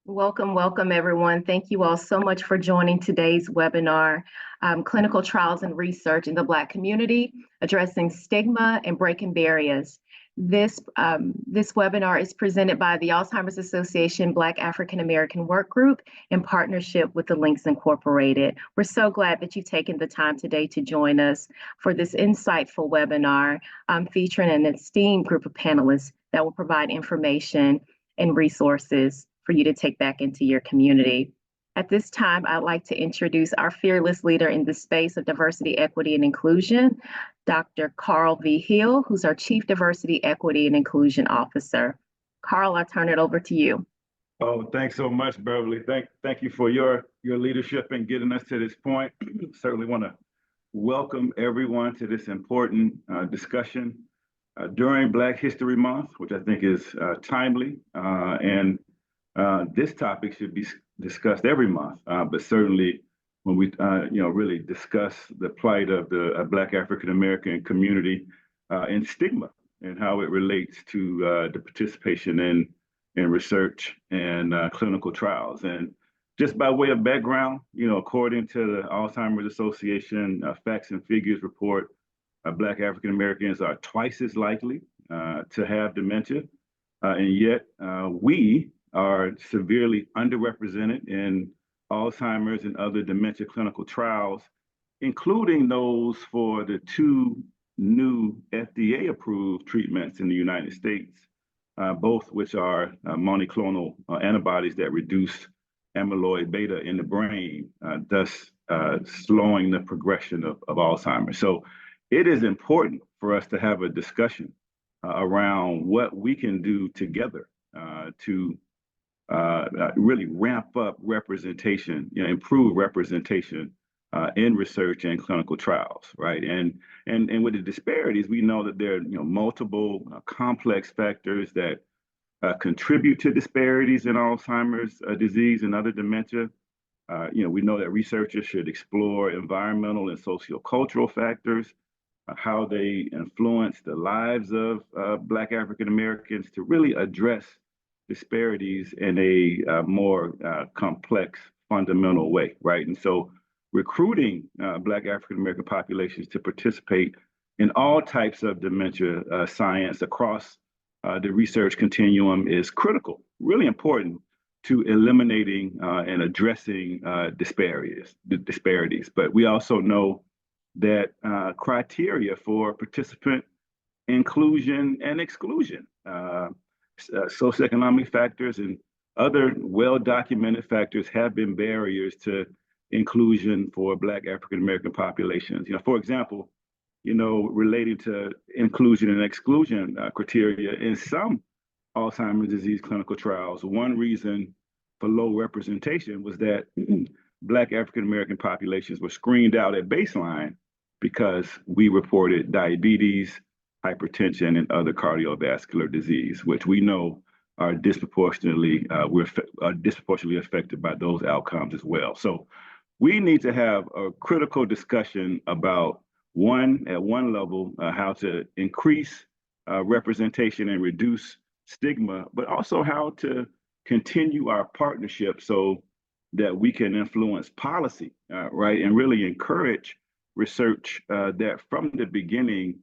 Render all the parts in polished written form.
Welcome, welcome everyone. Thank you all so much for joining today's webinar, Clinical Trials and Research in the Black Community, Addressing Stigma and Breaking Barriers. This webinar is presented by the Alzheimer's Association Black African American Work Group in partnership with the Links Incorporated. We're so glad that you've taken the time today to join us for this insightful webinar featuring an esteemed group of panelists that will provide information and resources for you to take back into your community. At this time, I'd like to introduce our fearless leader in the space of diversity, equity, and inclusion, Dr. Carl V. Hill, who's our Chief Diversity, Equity, and Inclusion Officer. Carl, I turn it over to you. Oh, thanks so much, Beverly. Thank you for your leadership in getting us to this point. Certainly want to welcome everyone to this important discussion during Black History Month, which I think is timely. And this topic should be discussed every month, but certainly when we, really discuss the plight of the Black African American community and stigma and how it relates to the participation in research and clinical trials. And just by way of background, according to the Alzheimer's Association Facts and Figures report, Black African Americans are twice as likely to have dementia, and yet we are severely underrepresented in Alzheimer's and other dementia clinical trials, including those for the two new FDA-approved treatments in the United States, both which are monoclonal antibodies that reduce amyloid beta in the brain, thus slowing the progression of Alzheimer's. So it is important for us to have a discussion around what we can do together to really ramp up representation, improve representation in research and clinical trials, right? And with the disparities, we know that there are multiple complex factors that contribute to disparities in Alzheimer's disease and other dementia. We know that researchers should explore environmental and sociocultural factors, how they influence the lives of Black African Americans to really address disparities in a more complex, fundamental way, right? And so recruiting Black African American populations to participate in all types of dementia science across the research continuum is critical, really important to eliminating and addressing disparities. But we also know that criteria for participant inclusion and exclusion, socioeconomic factors and other well-documented factors have been barriers to inclusion for Black African American populations. For example, relating to inclusion and exclusion criteria in some Alzheimer's disease clinical trials, one reason for low representation was that Black African American populations were screened out at baseline because we reported diabetes, hypertension, and other cardiovascular disease, which we know are disproportionately affected by those outcomes as well. So we need to have a critical discussion about at one level, how to increase representation and reduce stigma, but also how to continue our partnership so that we can influence policy, right? And really encourage research that from the beginning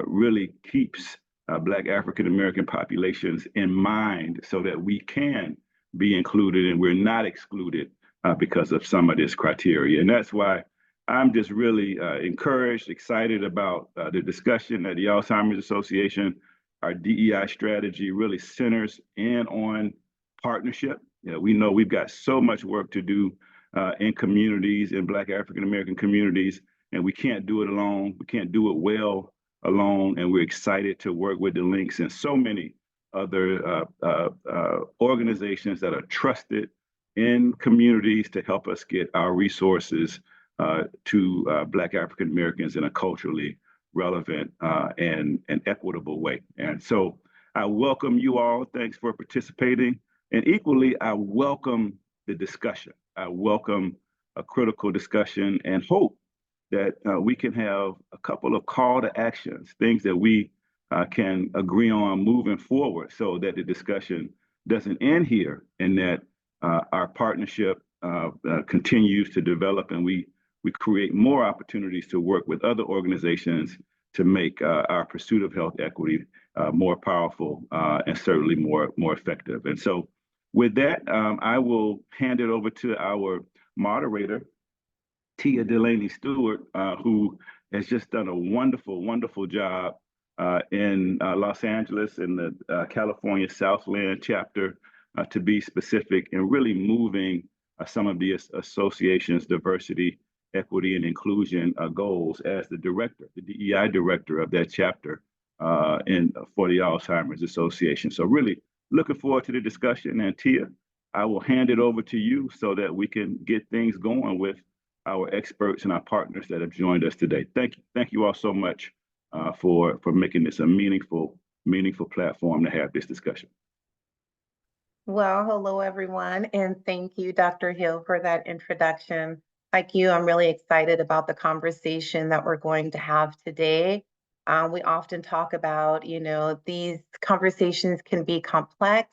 really keeps Black African American populations in mind so that we can be included and we're not excluded because of some of this criteria. And that's why I'm just really encouraged, excited about the discussion at the Alzheimer's Association. Our DEI strategy really centers in on partnership. We know we've got so much work to do in communities, in Black African American communities, and we can't do it alone. We can't do it well alone, and we're excited to work with the Links and so many other organizations that are trusted in communities to help us get our resources to Black African Americans in a culturally relevant and equitable way. And so I welcome you all. Thanks for participating. And equally, I welcome the discussion. I welcome a critical discussion and hope that we can have a couple of call to actions, things that we can agree on moving forward so that the discussion doesn't end here and that our partnership continues to develop, and we create more opportunities to work with other organizations to make our pursuit of health equity more powerful and certainly more effective. And so with that, I will hand it over to our moderator, Tia Delaney Stewart, who has just done a wonderful job in Los Angeles in the California Southland chapter, to be specific, and really moving some of the association's diversity, equity, and inclusion goals as the director, the DEI director of that chapter for the Alzheimer's Association. So really looking forward to the discussion. And Tia, I will hand it over to you so that we can get things going with our experts and our partners that have joined us today. Thank you all so much for making this a meaningful platform to have this discussion. Well, hello, everyone, and thank you, Dr. Hill, for that introduction. Like you, I'm really excited about the conversation that we're going to have today. We often talk about, these conversations can be complex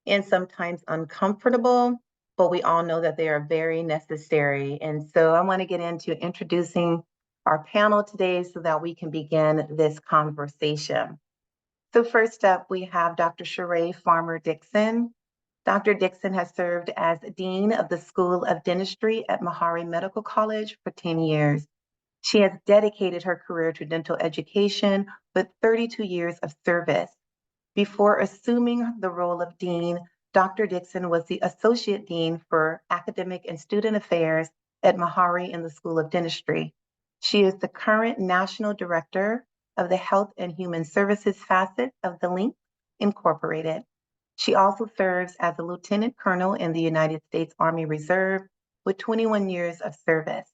and sometimes uncomfortable, but we all know that they are very necessary. And so I want to get into introducing our panel today so that we can begin this conversation. So first up, we have Dr. Sheree Farmer-Dixon. Dr. Dixon has served as Dean of the School of Dentistry at Meharry Medical College for 10 years. She has dedicated her career to dental education with 32 years of service. Before assuming the role of Dean, Dr. Dixon was the Associate Dean for Academic and Student Affairs at Meharry in the School of Dentistry. She is the current National Director of the Health and Human Services facet of the Link Incorporated. She also serves as a Lieutenant Colonel in the United States Army Reserve with 21 years of service.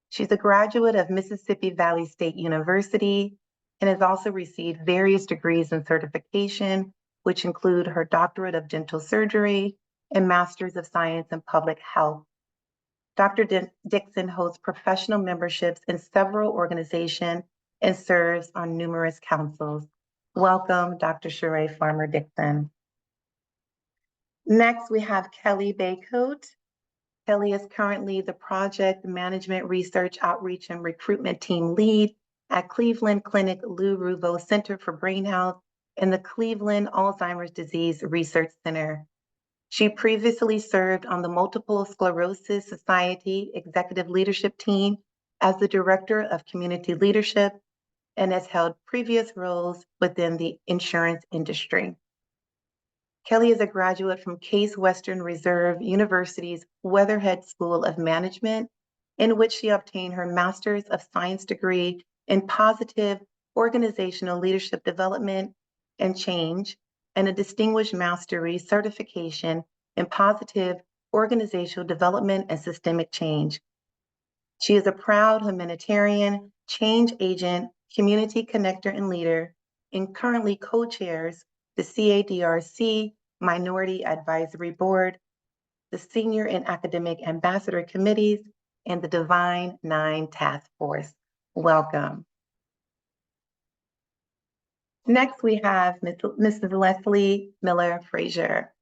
She's a graduate of Mississippi Valley State University and has also received various degrees and certification, which include her Doctorate of Dental Surgery and Masters of Science in Public Health. Dr. Dixon holds professional memberships in several organizations and serves on numerous councils. Welcome, Dr. Sheree Farmer-Dixon. Next, we have Kelly Baycoat. Kelly is currently the Project Management Research Outreach and Recruitment Team Lead at Cleveland Clinic Lou Ruvo Center for Brain Health and the Cleveland Alzheimer's Disease Research Center. She previously served on the Multiple Sclerosis Society Executive Leadership Team as the Director of Community Leadership and has held previous roles within the insurance industry. Kelly is a graduate from Case Western Reserve University's Weatherhead School of Management, in which she obtained her Master's of Science degree in Positive Organizational Leadership Development and Change, and a Distinguished Mastery Certification in Positive Organizational Development and Systemic Change. She is a proud humanitarian, change agent, community connector and leader, and currently co-chairs the CADRC Minority Advisory Board, the Senior and Academic Ambassador Committees, and the Divine Nine Task Force. Welcome. Next, we have Mrs. Leslie Miller Frazier.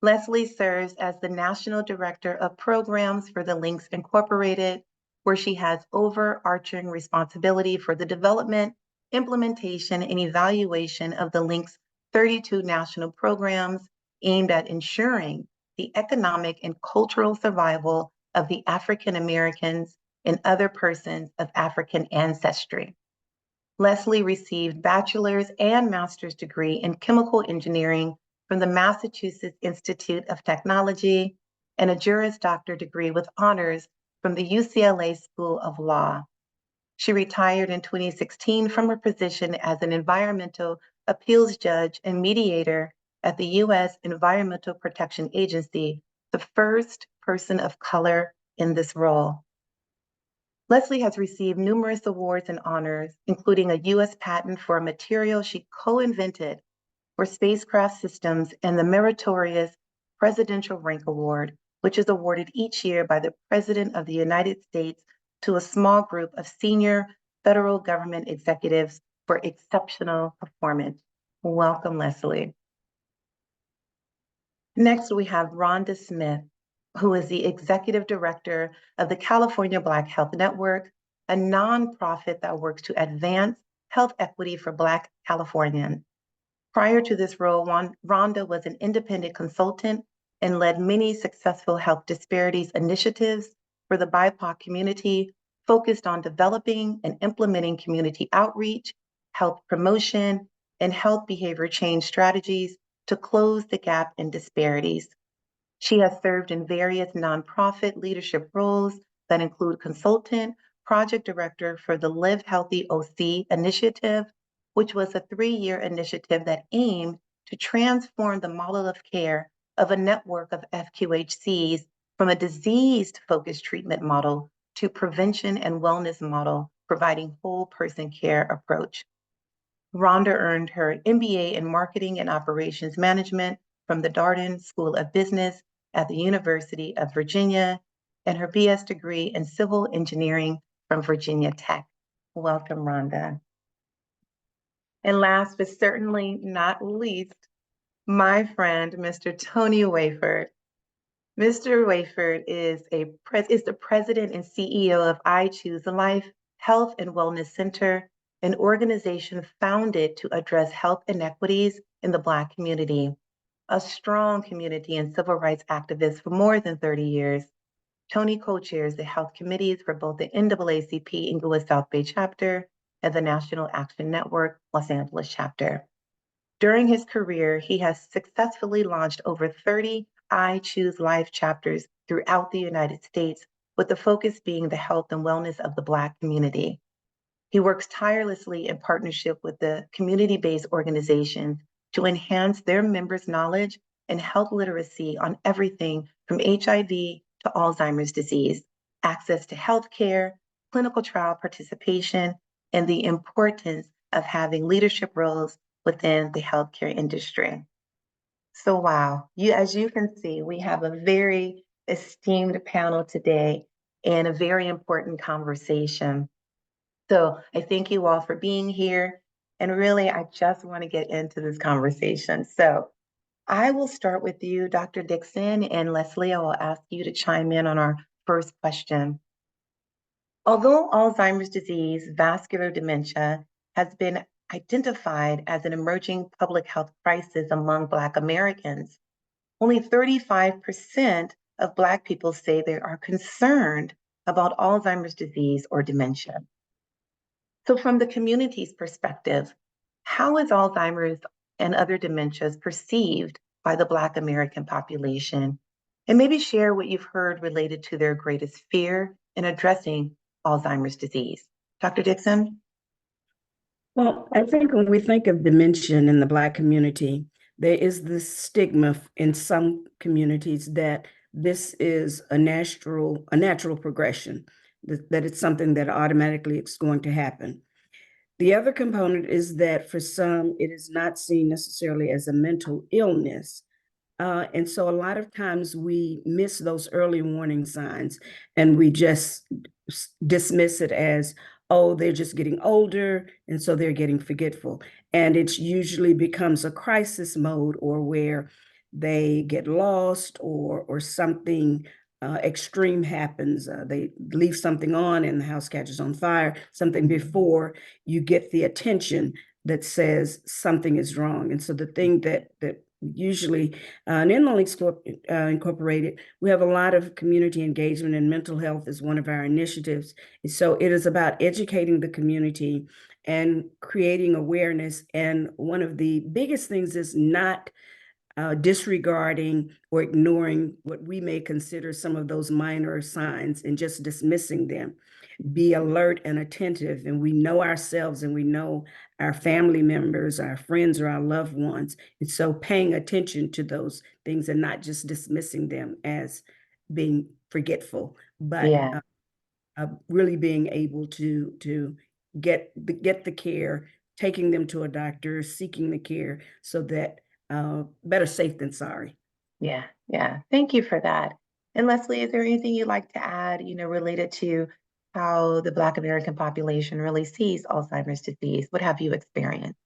Leslie serves as the National Director of Programs for the Links Incorporated, where she has overarching responsibility for the development, implementation, and evaluation of the Links 32 national programs aimed at ensuring the economic and cultural survival of the African Americans and other persons of African ancestry. Leslie received bachelor's and master's degree in chemical engineering from the Massachusetts Institute of Technology and a Juris Doctor degree with honors from the UCLA School of Law. She retired in 2016 from her position as an environmental appeals judge and mediator at the U.S. Environmental Protection Agency, the first person of color in this role. Leslie has received numerous awards and honors, including a U.S. patent for a material she co-invented for spacecraft systems and the meritorious Presidential Rank Award, which is awarded each year by the President of the United States to a small group of senior federal government executives for exceptional performance. Welcome, Leslie. Next, we have Rhonda Smith, who is the Executive Director of the California Black Health Network, a nonprofit that works to advance health equity for Black Californians. Prior to this role, Rhonda was an independent consultant and led many successful health disparities initiatives for the BIPOC community, focused on developing and implementing community outreach, health promotion, and health behavior change strategies to close the gap in disparities. She has served in various nonprofit leadership roles that include consultant, project director for the Live Healthy OC initiative, which was a 3-year initiative that aimed to transform the model of care of a network of FQHCs from a disease-focused treatment model to prevention and wellness model, providing whole person care approach. Rhonda earned her MBA in Marketing and Operations Management from the Darden School of Business at the University of Virginia and her BS degree in Civil Engineering from Virginia Tech. Welcome, Rhonda. And last but certainly not least, my friend, Mr. Tony Wayford. Mr. Wayford is the president and CEO of I Choose Life Health and Wellness Center, an organization founded to address health inequities in the Black community. A strong community and civil rights activist for more than 30 years, Tony co-chairs the health committees for both the NAACP Inglewood South Bay chapter and the National Action Network Los Angeles chapter. During his career, he has successfully launched over 30 I Choose Life chapters throughout the United States, with the focus being the health and wellness of the Black community. He works tirelessly in partnership with the community-based organizations to enhance their members' knowledge and health literacy on everything from HIV to Alzheimer's disease, access to healthcare, clinical trial participation, and the importance of having leadership roles within the healthcare industry. So wow, as you can see, we have a very esteemed panel today and a very important conversation. So I thank you all for being here. And really, I just want to get into this conversation. So I will start with you, Dr. Dixon, and Leslie, I will ask you to chime in on our first question. Although Alzheimer's disease, vascular dementia, has been identified as an emerging public health crisis among Black Americans, only 35% of Black people say they are concerned about Alzheimer's disease or dementia. So from the community's perspective, how is Alzheimer's and other dementias perceived by the Black American population? And maybe share what you've heard related to their greatest fear in addressing Alzheimer's disease. Dr. Dixon? Well, I think when we think of dementia in the Black community, there is this stigma in some communities that this is a natural progression, that it's something that automatically is going to happen. The other component is that for some, it is not seen necessarily as a mental illness. And so a lot of times we miss those early warning signs and we just dismiss it as, oh, they're just getting older, and so they're getting forgetful. And it usually becomes a crisis mode, or where they get lost, or something extreme happens. They leave something on and the house catches on fire, something before you get the attention that says something is wrong. And so the thing that usually in Inland Incorporated, we have a lot of community engagement, and mental health is one of our initiatives. So it is about educating the community and creating awareness. And one of the biggest things is not disregarding or ignoring what we may consider some of those minor signs and just dismissing them. Be alert and attentive, and we know ourselves and we know our family members, our friends, or our loved ones. And so paying attention to those things and not just dismissing them as being forgetful, but really being able to get the care, taking them to a doctor, seeking the care, so that better safe than sorry. Yeah. Thank you for that. And Leslie, is there anything you'd like to add, related to how the Black American population really sees Alzheimer's disease? What have you experienced?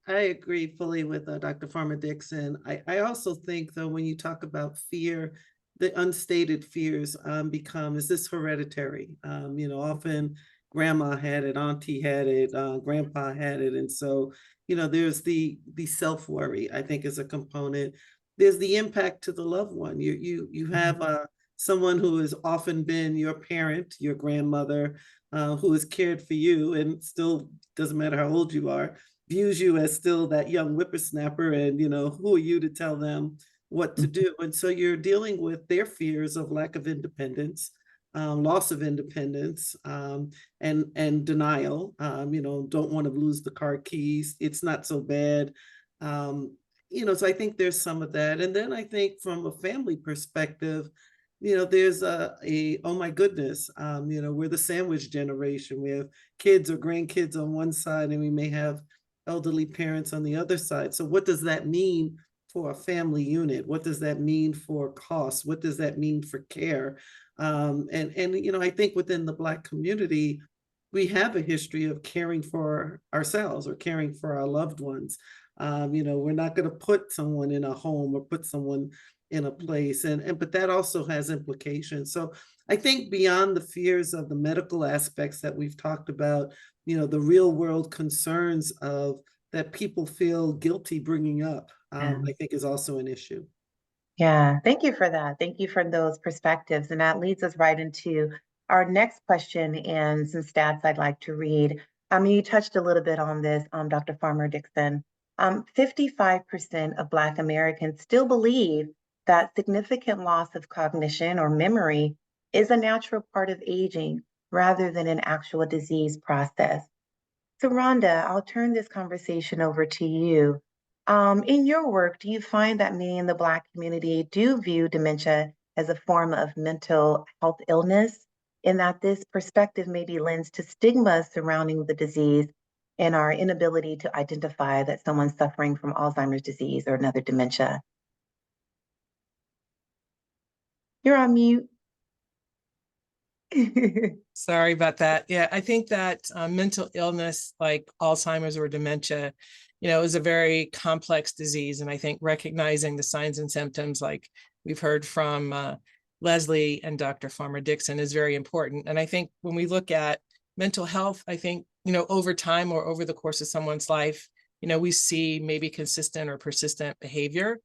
I agree fully with Dr. Farmer Dixon. I also think, though, when you talk about fear, the unstated fears become, is this hereditary? Often grandma had it, auntie had it, grandpa had it. And so, there's the self-worry, I think, is a component. There's the impact to the loved one. You have someone who has often been your parent, your grandmother, who has cared for you and still doesn't matter how old you are, views you as still that young whippersnapper, and who are you to tell them what to do? And so you're dealing with their fears of lack of independence, loss of independence, and denial. Don't want to lose the car keys. It's not so bad. So I think there's some of that. And then I think from a family perspective, there's oh my goodness, we're the sandwich generation. We have kids or grandkids on one side, and we may have elderly parents on the other side. So what does that mean for a family unit? What does that mean for costs? What does that mean for care? I think within the Black community, we have a history of caring for ourselves or caring for our loved ones. We're not going to put someone in a home or put someone in a place, but that also has implications. So I think beyond the fears of the medical aspects that we've talked about, the real world concerns of that people feel guilty bringing up, I think is also an issue. Yeah, thank you for that. Thank you for those perspectives. And that leads us right into our next question and some stats I'd like to read. You touched a little bit on this, Dr. Farmer Dixon. 55% of Black Americans still believe that significant loss of cognition or memory is a natural part of aging rather than an actual disease process. So, Rhonda, I'll turn this conversation over to you. In your work, do you find that many in the Black community do view dementia as a form of mental health illness, in that this perspective maybe lends to stigma surrounding the disease and our inability to identify that someone's suffering from Alzheimer's disease or another dementia? You're on mute. Sorry about that. Yeah, I think that mental illness like Alzheimer's or dementia, is a very complex disease. And I think recognizing the signs and symptoms, like we've heard from Leslie and Dr. Farmer Dixon, is very important. And I think when we look at mental health, I think, over time or over the course of someone's life, we see maybe consistent or persistent behavior.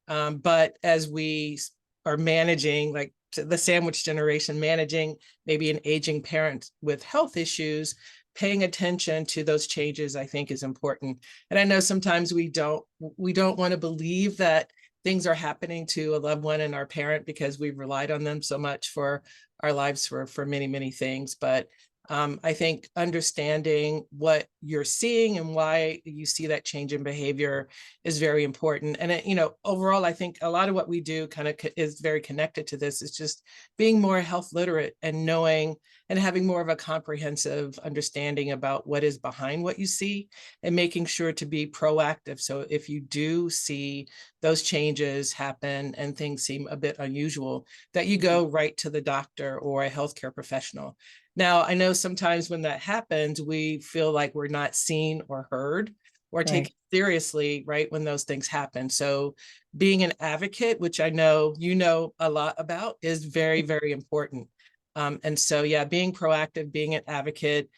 But as we are managing, like the sandwich generation, managing maybe an aging parent with health issues, paying attention to those changes, I think, is important. And I know sometimes we don't want to believe that things are happening to a loved one and our parent because we've relied on them so much for our lives for many, many things. But I think understanding what you're seeing and why you see that change in behavior is very important. And, overall, I think a lot of what we do kind of is very connected to this. It's just being more health literate and knowing and having more of a comprehensive understanding about what is behind what you see and making sure to be proactive. So if you do see those changes happen and things seem a bit unusual, that you go right to the doctor or a healthcare professional. Now, I know sometimes when that happens, we feel like we're not seen or heard or taken seriously, right, when those things happen. So being an advocate, which I know you know a lot about, is very, very important. And so, yeah, being proactive, being an advocate,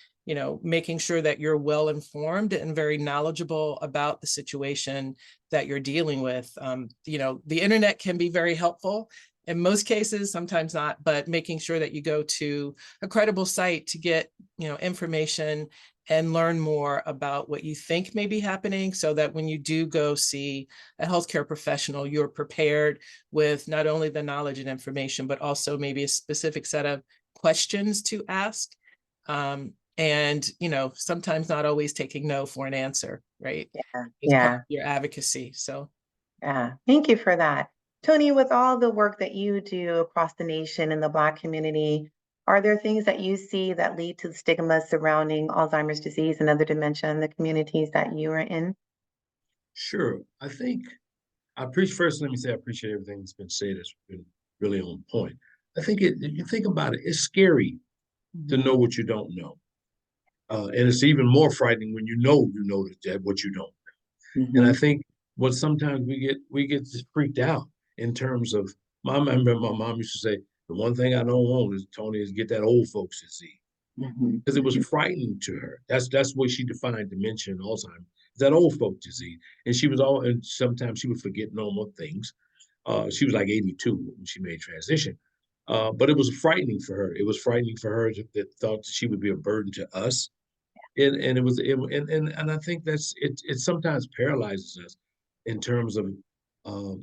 making sure that you're well informed and very knowledgeable about the situation that you're dealing with. The internet can be very helpful in most cases, sometimes not, but making sure that you go to a credible site to get, information and learn more about what you think may be happening, so that when you do go see a healthcare professional, you're prepared with not only the knowledge and information, but also maybe a specific set of questions to ask. And, sometimes not always taking no for an answer, right? Yeah. It's part of your advocacy. So. Yeah, thank you for that. Tony, with all the work that you do across the nation in the Black community, are there things that you see that lead to the stigma surrounding Alzheimer's disease and other dementia in the communities that you are in? Sure. I think first, let me say I appreciate everything that's been said. It's been really on point. I think you think about it, it's scary to know what you don't know. And it's even more frightening when you know that what you don't. And I think what sometimes we get just freaked out in terms of I remember my mom used to say, the one thing I don't want is Tony is get that old folks disease. Because it was frightening to her. That's what she defined dementia and Alzheimer's, that old folk disease. And she was all, and sometimes she would forget normal things. She was like 82 when she made transition. But it was frightening for her. It was frightening for her that thought that she would be a burden to us. And it was and I think it sometimes paralyzes us in terms of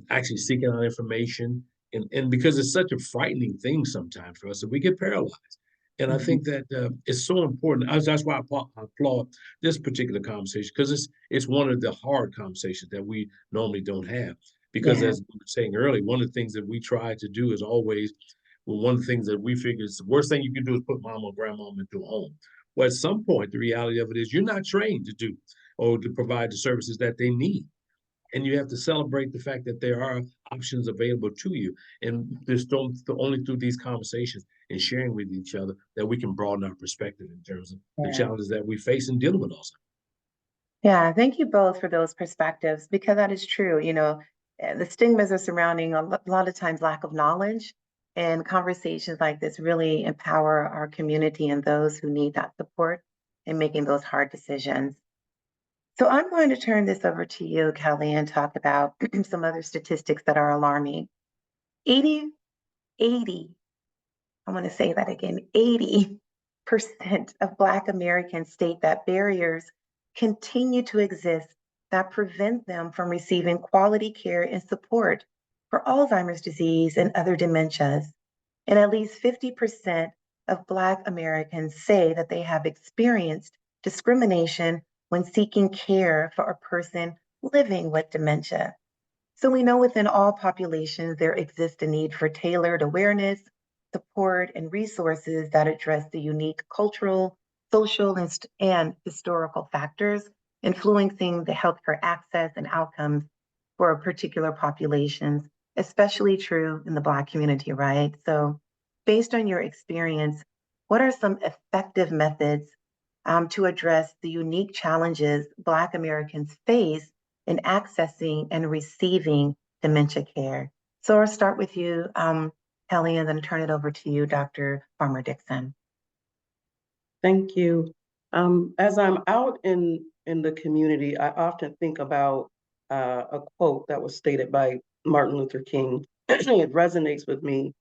actually seeking out information and because it's such a frightening thing sometimes for us that we get paralyzed. And I think that it's so important. That's why I applaud this particular conversation because it's one of the hard conversations that we normally don't have. Because as we were saying earlier, one of the things that we try to do is always, well, one of the things that we figure is the worst thing you can do is put mom or grandma into a home. Well, at some point, the reality of it is you're not trained to do or to provide the services that they need. And you have to celebrate the fact that there are options available to you. And there's only through these conversations and sharing with each other that we can broaden our perspective in terms of the challenges that we face in dealing with Alzheimer's. Yeah, thank you both for those perspectives because that is true. The stigmas are surrounding a lot of times lack of knowledge, and conversations like this really empower our community and those who need that support in making those hard decisions. So I'm going to turn this over to you, Kelly, and talk about some other statistics that are alarming. 80, 80, I want to say that again, 80% of Black Americans state that barriers continue to exist that prevent them from receiving quality care and support for Alzheimer's disease and other dementias. And at least 50% of Black Americans say that they have experienced discrimination when seeking care for a person living with dementia. So we know within all populations, there exists a need for tailored awareness, support, and resources that address the unique cultural, social, and historical factors influencing the healthcare access and outcomes for particular populations, especially true in the Black community, right? So based on your experience, what are some effective methods to address the unique challenges Black Americans face in accessing and receiving dementia care? So I'll start with you, Kelly, and then turn it over to you, Dr. Farmer Dixon. Thank you. As I'm out in the community, I often think about a quote that was stated by Martin Luther King. It resonates with me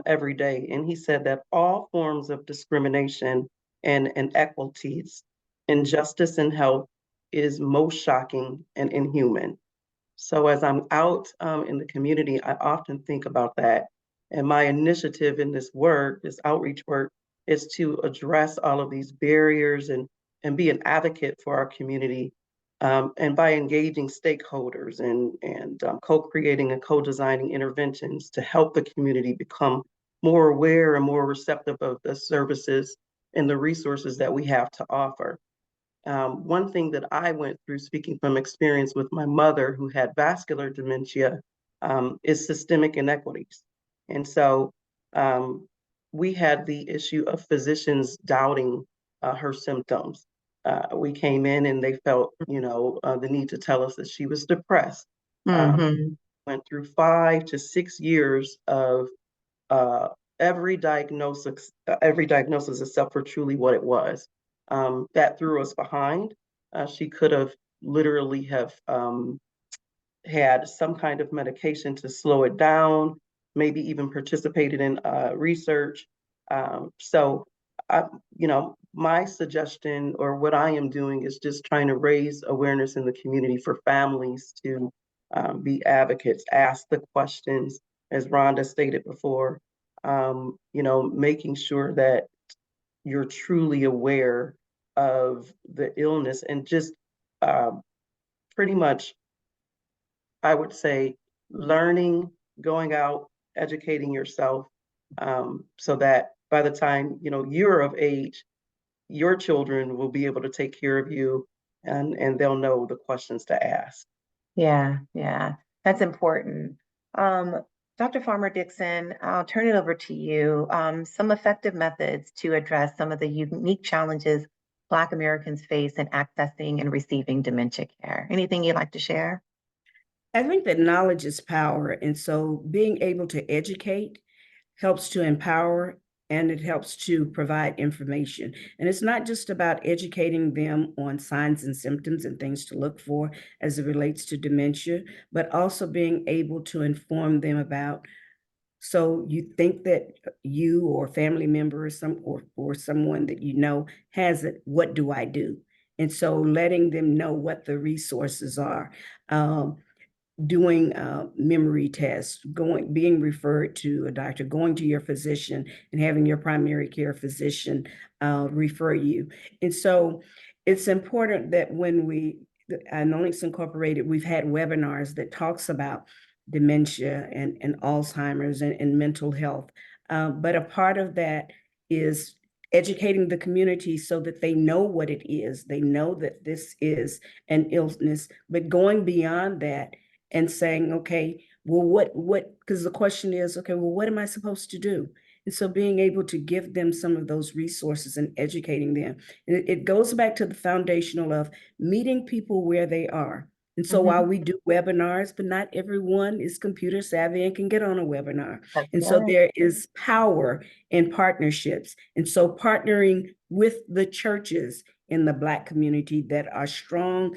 every day. And he said that all forms of discrimination and inequities, injustice in health is most shocking and inhuman. So as I'm out in the community, I often think about that. And my initiative in this work, this outreach work, is to address all of these barriers and be an advocate for our community. And by engaging stakeholders and co-creating and co-designing interventions to help the community become more aware and more receptive of the services and the resources that we have to offer. One thing that I went through, speaking from experience with my mother who had vascular dementia, is systemic inequities. And so we had the issue of physicians doubting her symptoms. We came in and they felt, the need to tell us that she was depressed. Went through 5 to 6 years of every diagnosis except for truly what it was. That threw us behind. She could have literally have had some kind of medication to slow it down, maybe even participated in research. So, my suggestion or what I am doing is just trying to raise awareness in the community for families to be advocates, ask the questions, as Rhonda stated before, making sure that you're truly aware of the illness and just pretty much, I would say, learning, going out, educating yourself, so that by the time you're of age, your children will be able to take care of you and they'll know the questions to ask. Yeah, that's important. Dr. Farmer Dixon, I'll turn it over to you. Some effective methods to address some of the unique challenges Black Americans face in accessing and receiving dementia care. Anything you'd like to share? I think that knowledge is power. And so being able to educate helps to empower and it helps to provide information. And it's not just about educating them on signs and symptoms and things to look for as it relates to dementia, but also being able to inform them about, so you think that you or a family member or someone that you know has it, what do I do? And so letting them know what the resources are. Doing memory tests, being referred to a doctor, going to your physician and having your primary care physician refer you. And so it's important that when we, at No Links Incorporated, we've had webinars that talks about dementia and Alzheimer's and mental health. But a part of that is educating the community so that they know what it is. They know that this is an illness, but going beyond that and saying, okay, well, because the question is, okay, well, what am I supposed to do? And so being able to give them some of those resources and educating them. It goes back to the foundational of meeting people where they are. And so while we do webinars, but not everyone is computer savvy and can get on a webinar. That's And so right. there is power in partnerships. And so partnering with the churches in the Black community that are strong,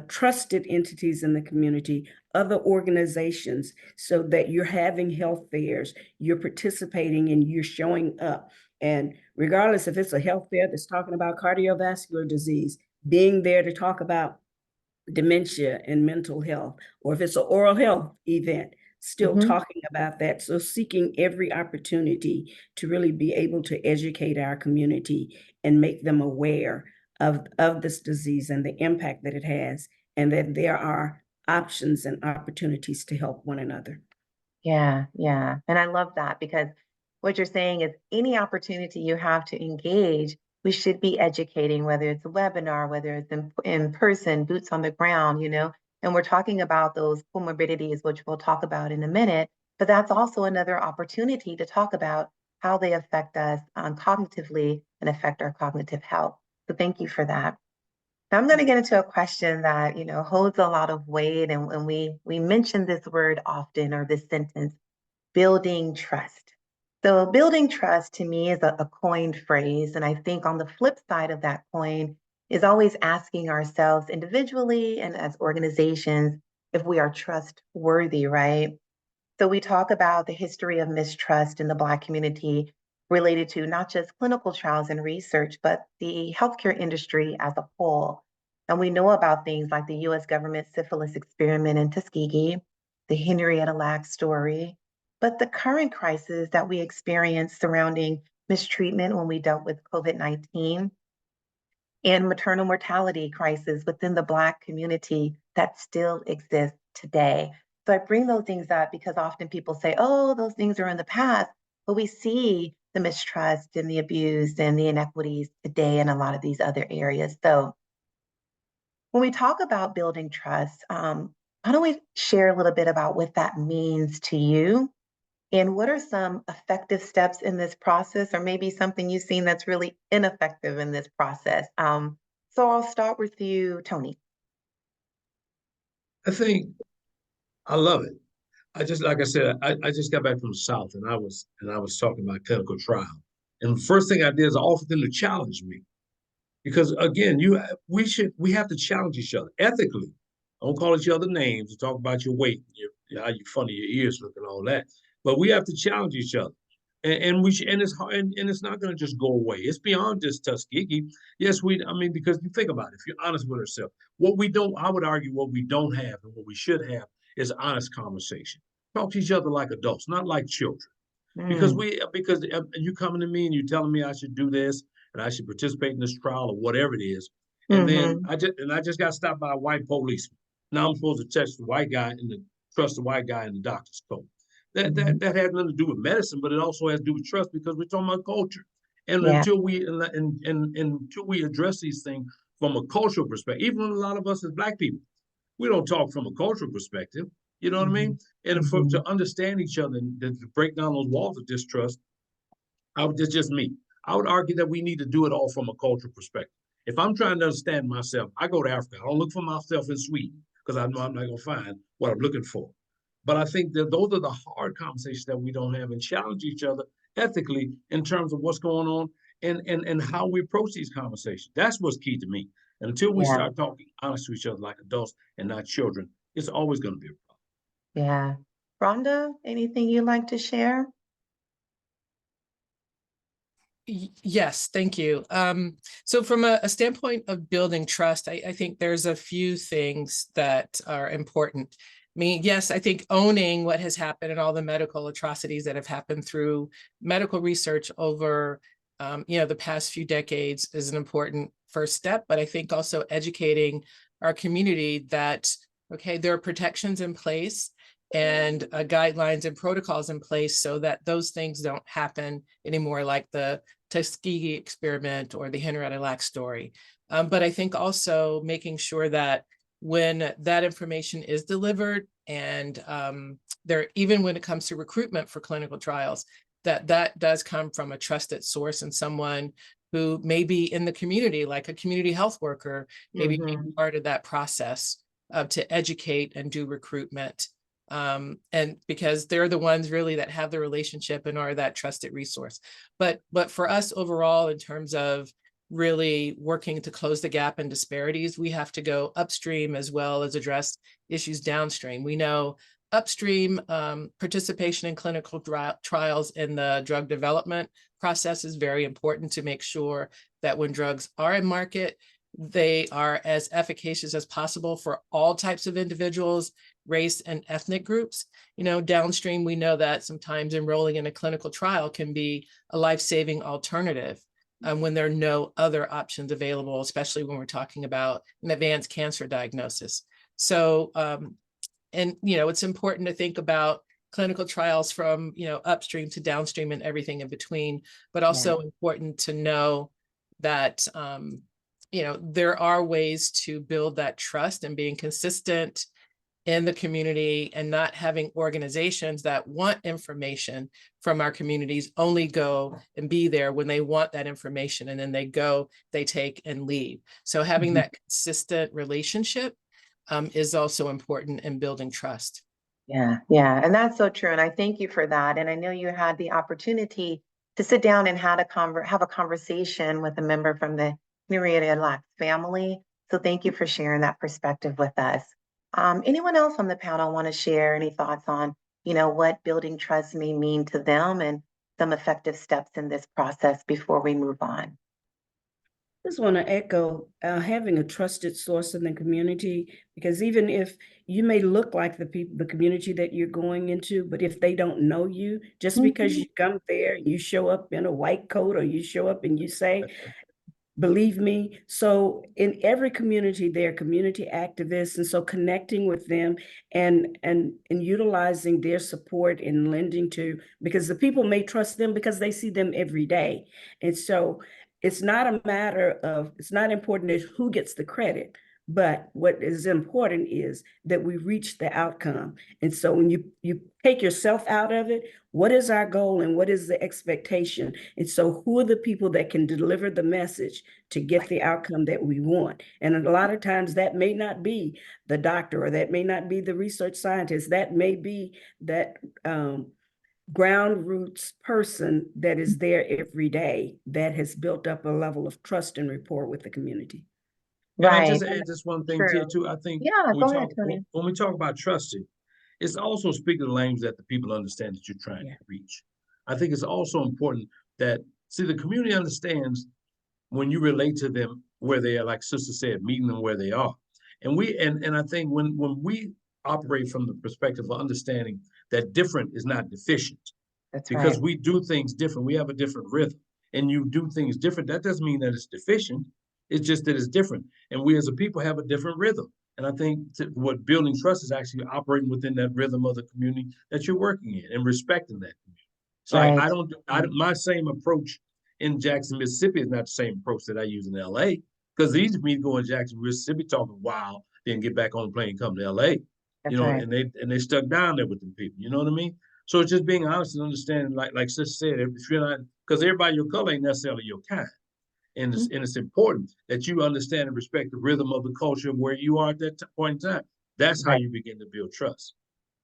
trusted entities in the community, other organizations, so that you're having health fairs, you're participating and you're showing up. And regardless if it's a health fair that's talking about cardiovascular disease, being there to talk about dementia and mental health, or if it's an oral health event, still talking about that. So seeking every opportunity to really be able to educate our community and make them aware of this disease and the impact that it has, and that there are options and opportunities to help one another. Yeah, yeah. And I love that because what you're saying is any opportunity you have to engage, we should be educating, whether it's a webinar, whether it's in person, boots on the ground, and we're talking about those comorbidities, which we'll talk about in a minute, but that's also another opportunity to talk about how they affect us cognitively and affect our cognitive health. So thank you for that. Now I'm going to get into a question that, holds a lot of weight, and we mention this word often, or this sentence, building trust. So building trust to me is a coined phrase. And I think on the flip side of that coin is always asking ourselves individually and as organizations if we are trustworthy, right? So we talk about the history of mistrust in the Black community related to not just clinical trials and research, but the healthcare industry as a whole. And we know about things like the US government syphilis experiment in Tuskegee, the Henrietta Lacks story, but the current crisis that we experience surrounding mistreatment when we dealt with COVID-19 and maternal mortality crisis within the Black community that still exists today. So I bring those things up because often people say, oh, those things are in the past, but we see the mistrust and the abuse and the inequities today in a lot of these other areas. So when we talk about building trust, why don't we share a little bit about what that means to you? And what are some effective steps in this process, or maybe something you've seen that's really ineffective in this process? So I'll start with you, Tony. I think I love it. Like I said, I just got back from the South and I was talking about clinical trial. And the first thing I did is I offered them to challenge me. Because again, we have to challenge each other ethically. Don't call each other names and talk about your weight, how you funny your ears look and all that. But we have to challenge each other. And it's hard, and it's not going to just go away. It's beyond just Tuskegee. Yes, because you think about it, if you're honest with yourself, I would argue what we don't have and what we should have is honest conversation. Talk to each other like adults, not like children. Because you coming to me and you telling me I should do this and I should participate in this trial or whatever it is, and then I just got stopped by a white policeman. Now I'm supposed to trust the white guy in the doctor's coat. That has nothing to do with medicine, but it also has to do with trust because we're talking about culture. And until we address these things from a cultural perspective, even a lot of us as Black people, we don't talk from a cultural perspective. You know what I mean? And to understand each other and to break down those walls of distrust, it's just me. I would argue that we need to do it all from a cultural perspective. If I'm trying to understand myself, I go to Africa. I don't look for myself in Sweden because I know I'm not going to find what I'm looking for. But I think that those are the hard conversations that we don't have and challenge each other ethically in terms of what's going on and how we approach these conversations. That's what's key to me. And until we Yeah. start talking honest to each other like adults and not children, it's always going to be a problem. Yeah. Rhonda, anything you'd like to share? Yes, thank you. So from a standpoint of building trust, I think there's a few things that are important. I mean, yes, I think owning what has happened and all the medical atrocities that have happened through medical research over, the past few decades is an important first step. But I think also educating our community that, okay, there are protections in place and guidelines and protocols in place so that those things don't happen anymore, like the Tuskegee experiment or the Henrietta Lacks story. But I think also making sure that when that information is delivered and even when it comes to recruitment for clinical trials, that does come from a trusted source and someone who may be in the community, like a community health worker, maybe being part of that process to educate and do recruitment. And because they're the ones really that have the relationship and are that trusted resource. But for us overall, in terms of really working to close the gap in disparities, we have to go upstream as well as address issues downstream. We know upstream participation in clinical trials in the drug development process is very important to make sure that when drugs are in market, they are as efficacious as possible for all types of individuals, race and ethnic groups. Downstream, we know that sometimes enrolling in a clinical trial can be a life-saving alternative when there are no other options available, especially when we're talking about an advanced cancer diagnosis. So, it's important to think about clinical trials from, upstream to downstream and everything in between, but also important to know that, there are ways to build that trust and being consistent in the community and not having organizations that want information from our communities only go and be there when they want that information and then they go, they take and leave. So having that consistent relationship is also important in building trust. Yeah, and that's so true. And I thank you for that. And I know you had the opportunity to sit down and have a conversation with a member from the Henrietta Lacks family. So thank you for sharing that perspective with us. Anyone else on the panel want to share any thoughts on, what building trust may mean to them and some effective steps in this process before we move on? Just want to echo having a trusted source in the community, because even if you may look like the community that you're going into, but if they don't know you, just because you come there, you show up in a white coat or you show up and you say, believe me. So in every community, there are community activists. And so connecting with them and utilizing their support and lending to, because the people may trust them because they see them every day. And so it's not important as who gets the credit, but what is important is that we reach the outcome. And so when you take yourself out of it, what is our goal and what is the expectation? And so who are the people that can deliver the message to get the outcome that we want? And a lot of times that may not be the doctor, or that may not be the research scientist. That may be that ground roots person that is there every day that has built up a level of trust and rapport with the community. Can I Right. just add this one thing here too? I think Yeah, go ahead, Tony. when we talk about trusting, it's also speaking the language that the people understand that you're trying to reach. I think it's also important that, the community understands when you relate to them where they are, like Sister said, meeting them where they are. And I think when we operate from the perspective of understanding that different is not deficient, That's because right. we do things different, we have a different rhythm, and you do things different. That doesn't mean that it's deficient. It's just that it's different. And we as a people have a different rhythm. And I think what building trust is actually operating within that rhythm of the community that you're working in and respecting that community. It's like my same approach in Jackson, Mississippi is not the same approach that I use in LA. Because it's easy for me to go in Jackson, Mississippi talking wild, then get back on the plane and come to LA. That's right. And they stuck down there with them people. You know what I mean? So it's just being honest and understanding, like Sister said, if you're not, because everybody your color ain't necessarily your kind. And it's important that you understand and respect the rhythm of the culture of where you are at that point in time. That's how Right. you begin to build trust.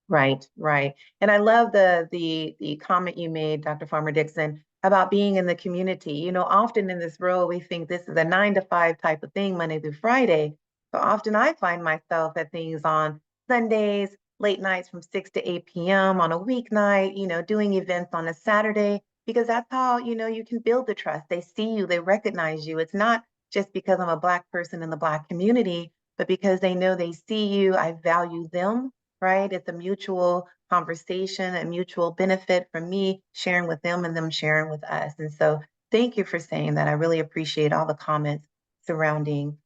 Right, right. And I love the comment you made, Dr. Farmer Dixon, about being in the community. You know, often in this role, we think this is a 9 to 5 type of thing, Monday through Friday. But often I find myself at things on Sundays, late nights from 6 to 8 p.m. on a weeknight, you know, doing events on a Saturday, because that's how, you know, you can build the trust. They see you, they recognize you. It's not just because I'm a Black person in the Black community, but because they know they see you, I value them, right? It's a mutual conversation, a mutual benefit from me sharing with them and them sharing with us. And so thank you for saying that. I really appreciate all the comments surrounding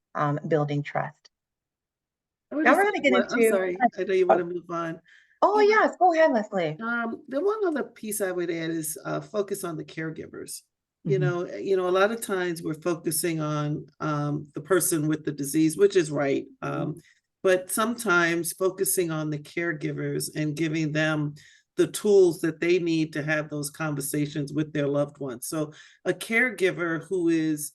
building trust. I would Now just we're going to get I'm into, sorry, I know you want to move on. oh You know, yes, go ahead, Leslie. the one other piece I would add is focus on the caregivers. Mhm. You know, a lot of times we're focusing on the person with the disease, which is right. But sometimes focusing on the caregivers and giving them the tools that they need to have those conversations with their loved ones. So a caregiver who is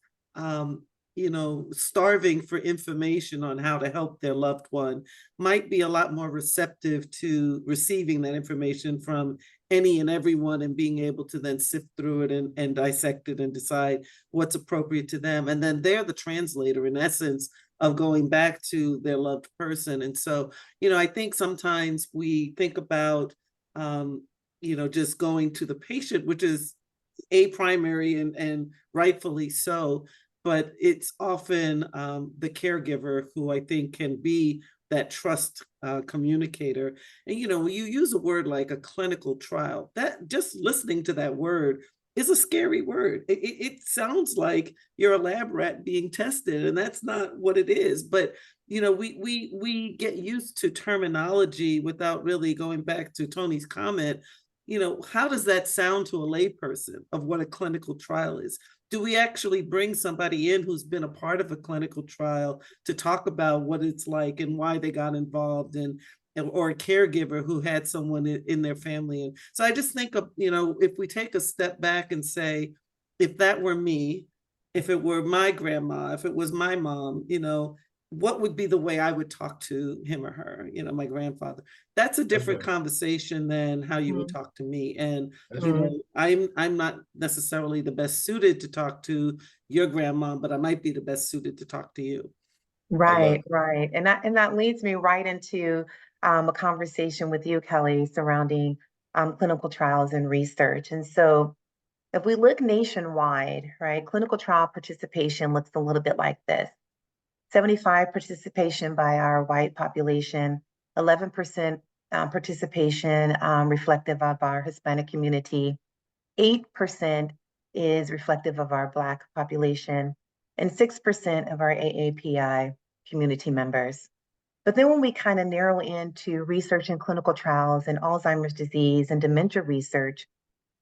you know, starving for information on how to help their loved one might be a lot more receptive to receiving that information from any and everyone and being able to then sift through it and dissect it and decide what's appropriate to them. And then they're the translator, in essence, of going back to their loved person. And so, you know, I think sometimes we think about, you know, just going to the patient, which is a primary and rightfully so, but it's often the caregiver who I think can be that trust communicator. And you know, when you use a word like a clinical trial, that just listening to that word is a scary word. It sounds like you're a lab rat being tested, and that's not what it is. But you know, we get used to terminology without really going back to Tony's comment. You know, how does that sound to a layperson of what a clinical trial is? Do we actually bring somebody in who's been a part of a clinical trial to talk about what it's like and why they got involved, and or a caregiver who had someone in their family? And so I just think of, you know, if we take a step back and say, if that were me, if it were my grandma, if it was my mom, you know, what would be the way I would talk to him or her, you know, my grandfather? That's a different right. conversation than how you would Mhm. talk to me. And That's you right. know, I'm not necessarily the best suited to talk to your grandma, but I might be the best suited to talk to you. I love Right, it. right. And that leads me right into a conversation with you, Kelly, surrounding clinical trials and research. And so if we look nationwide, right, clinical trial participation looks a little bit like this. 75 participation by our white population, 11% participation reflective of our Hispanic community, 8% is reflective of our Black population, and 6% of our AAPI community members. But then when we kind of narrow into research in clinical trials and Alzheimer's disease and dementia research,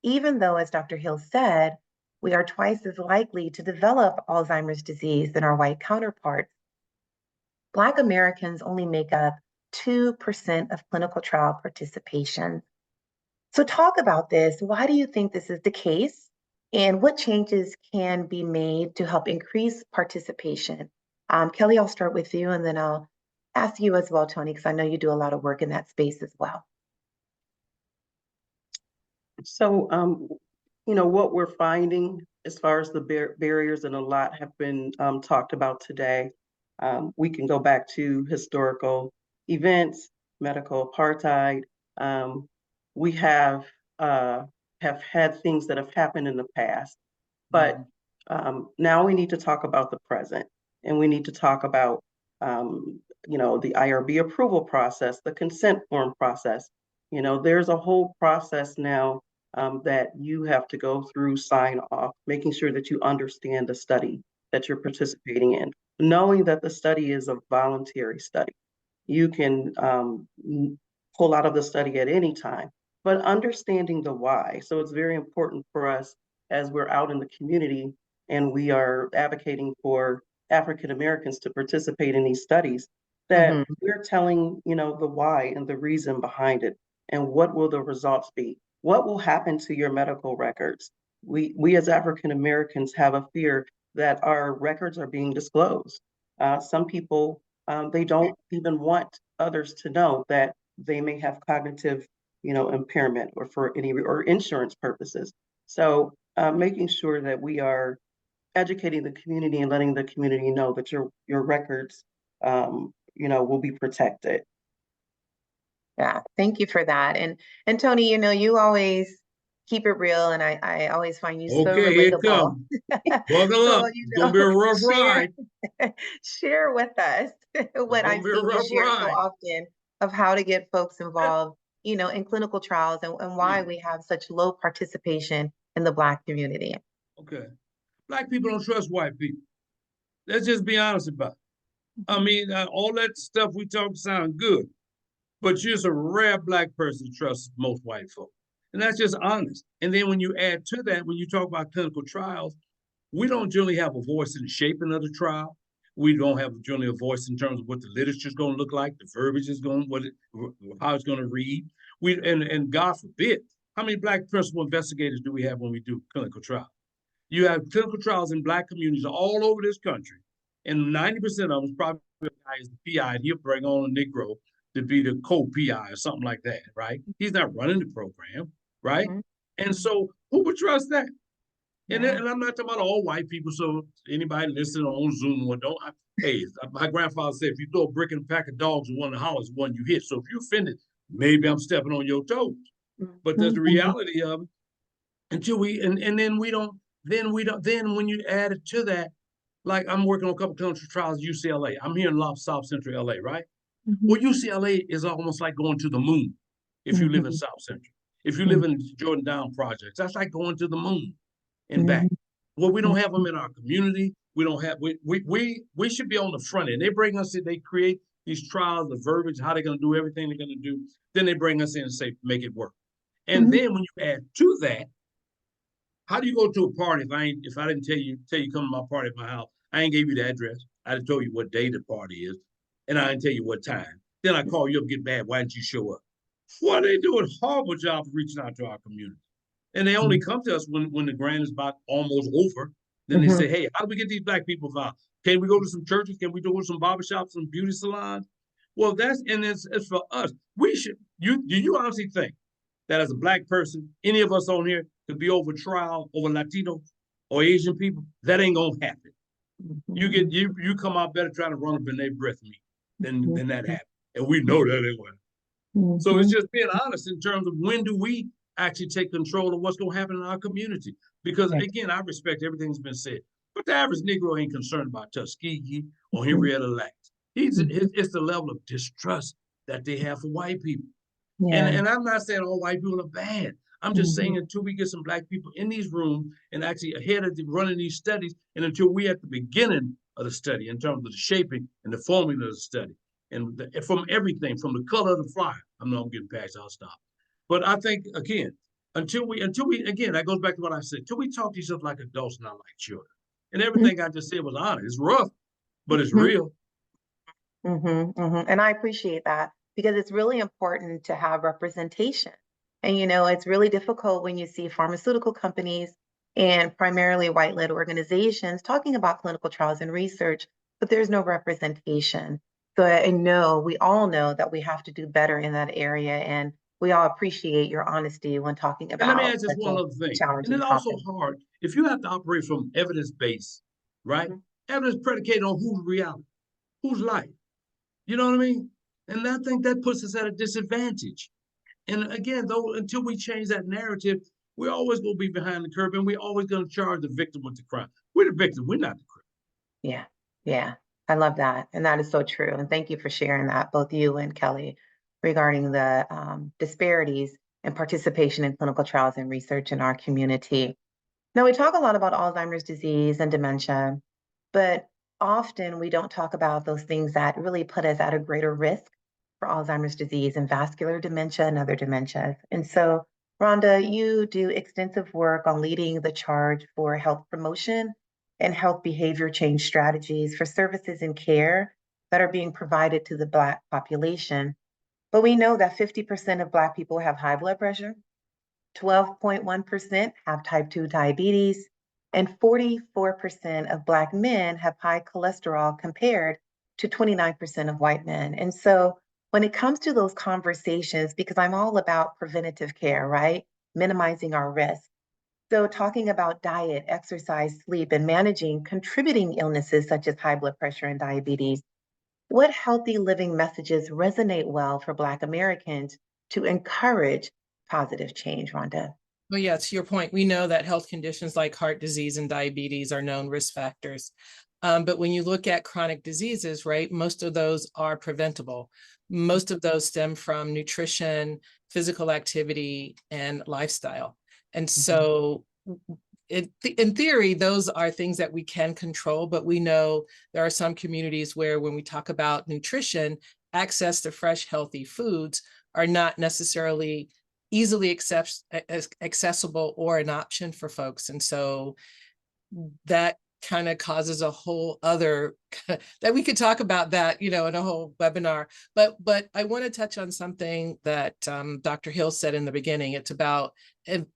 even though, as Dr. Hill said, we are twice as likely to develop Alzheimer's disease than our white counterparts, Black Americans only make up 2% of clinical trial participation. So talk about this. Why do you think this is the case? And what changes can be made to help increase participation? Kelly, I'll start with you and then I'll ask you as well, Tony, because I know you do a lot of work in that space as well. So, you know, what we're finding as far as the barriers, and a lot have been talked about today. We can go back to historical events, medical apartheid. We have had things that have happened in the past, but now we need to talk about the present, and we need to talk about, you know, the IRB approval process, the consent form process. You know, there's a whole process now that you have to go through, sign off, making sure that you understand the study that you're participating in, knowing that the study is a voluntary study. You can pull out of the study at any time, but understanding the why. So it's very important for us as we're out in the community and we are advocating for African Americans to participate in these studies, that Mhm. we're telling, you know, the why and the reason behind it, and what will the results be? What will happen to your medical records? We as African Americans have a fear that our records are being disclosed. Some people, they don't even want others to know that they may have cognitive, impairment or for any or insurance purposes. So making sure that we are educating the community and letting the community know that your records, will be protected. Yeah, thank you for that. And Tony, you always keep it real, and I always find you so Okay, here it relatable. comes. Buckle So, up. It's gonna be a rough share ride. share with us It's what gonna I've be a seen you rough share so ride. often of how to get folks involved, in clinical trials and why Yeah. we have such low participation in the Black community. Okay. Black people don't trust white people. Let's just be honest about it. I mean, all that stuff we talk sound good, but you're just a rare Black person to trust most white folk. And that's just honest. And then when you add to that, when you talk about clinical trials, we don't generally have a voice in the shaping of the trial. We don't have generally a voice in terms of what the literature is going to look like, the verbiage is going, how it's going to read. And God forbid, how many Black principal investigators do we have when we do clinical trials? You have clinical trials in Black communities all over this country, and 90% of them is probably the guy is the PI, and he'll bring on a Negro to be the co-PI or something like that, right? He's not running the program, right? Mhm. And so who would trust that? And, Yeah. and I'm not talking about all white people, so anybody listening on Zoom or don't, hey, my grandfather said, if you throw a brick in a pack of dogs and one of the hollers, one you hit. So if you're offended, maybe I'm stepping on your toes. But there's the reality of it until and then we don't, then when you add it to that, like I'm working on a couple clinical trials at UCLA. I'm here in South Central LA, right? Well, UCLA is almost like going to the moon if you live in South Central. If you live in Jordan Down projects, that's like going to the moon and back. Well, we don't have them in our community. We don't have we should be on the front end. They bring us in, they create these trials, the verbiage, how they're gonna do everything they're gonna do. Then they bring us in and say, make it work. And then when you add to that, how do you go to a party if I didn't tell you come to my party at my house? I ain't gave you the address. I didn't tell you what day the party is, and I didn't tell you what time. Then I call you up, get mad. Why didn't you show up? Well, they do a horrible job of reaching out to our community. And they only come to us when the grant is about almost over. Then they say, hey, how do we get these Black people involved? Can we go to some churches? Can we go to some barbershops, some beauty salons? Well, it's for us. We should, do you honestly think that as a Black person, any of us on here could be over trial over Latino or Asian people? That ain't gonna happen. You come out better trying to run up in their breath meat than that happen. And we know that anyway. So it's just being honest in terms of when do we actually take control of what's going to happen in our community? Because again, I respect everything that's been said, but the average Negro ain't concerned about Tuskegee or Henrietta Lacks. It's the level of distrust that they have for white people. And I'm not saying all white people are bad. I'm just saying until we get some Black people in these rooms and actually ahead of running these studies, and until we at the beginning of the study in terms of the shaping and the forming of the study, and from everything, from the color of the flyer. I'm not getting past, I'll stop. But I think again, until we again, that goes back to what I said, until we talk to each other like adults, not like children. And everything I just said was honest. It's rough, but it's real. And I appreciate that because it's really important to have representation. And it's really difficult when you see pharmaceutical companies and primarily white-led organizations talking about clinical trials and research, but there's no representation. So I know, we all know that we have to do better in that area, and we all appreciate your honesty when talking And let me about add just one other thing. And challenging it's also topics. hard if you have to operate from evidence-based, right? Evidence predicated on whose reality, whose life. You know what I mean? And I think that puts us at a disadvantage. And again, though, until we change that narrative, we're always going to be behind the curve, and we're always going to charge the victim with the crime. We're the victim. We're not the crime. Yeah. I love that. And that is so true. And thank you for sharing that, both you and Kelly, regarding the disparities in participation in clinical trials and research in our community. Now, we talk a lot about Alzheimer's disease and dementia, but often we don't talk about those things that really put us at a greater risk for Alzheimer's disease and vascular dementia and other dementias. And so, Rhonda, you do extensive work on leading the charge for health promotion and health behavior change strategies for services and care that are being provided to the Black population. But we know that 50% of Black people have high blood pressure, 12.1% have type 2 diabetes, And 44% of Black men have high cholesterol compared to 29% of white men. And so when it comes to those conversations, because I'm all about preventative care, right? Minimizing our risk. So talking about diet, exercise, sleep, and managing contributing illnesses such as high blood pressure and diabetes, what healthy living messages resonate well for Black Americans to encourage positive change, Rhonda? Well, yeah, to your point, we know that health conditions like heart disease and diabetes are known risk factors. But when you look at chronic diseases, right, most of those are preventable. Most of those stem from nutrition, physical activity, and lifestyle. And so in theory, those are things that we can control, but we know there are some communities where when we talk about nutrition, access to fresh, healthy foods are not necessarily easily accessible or an option for folks. And so that kind of causes a whole other that we could talk about that, in a whole webinar. But I want to touch on something that Dr. Hill said in the beginning. It's about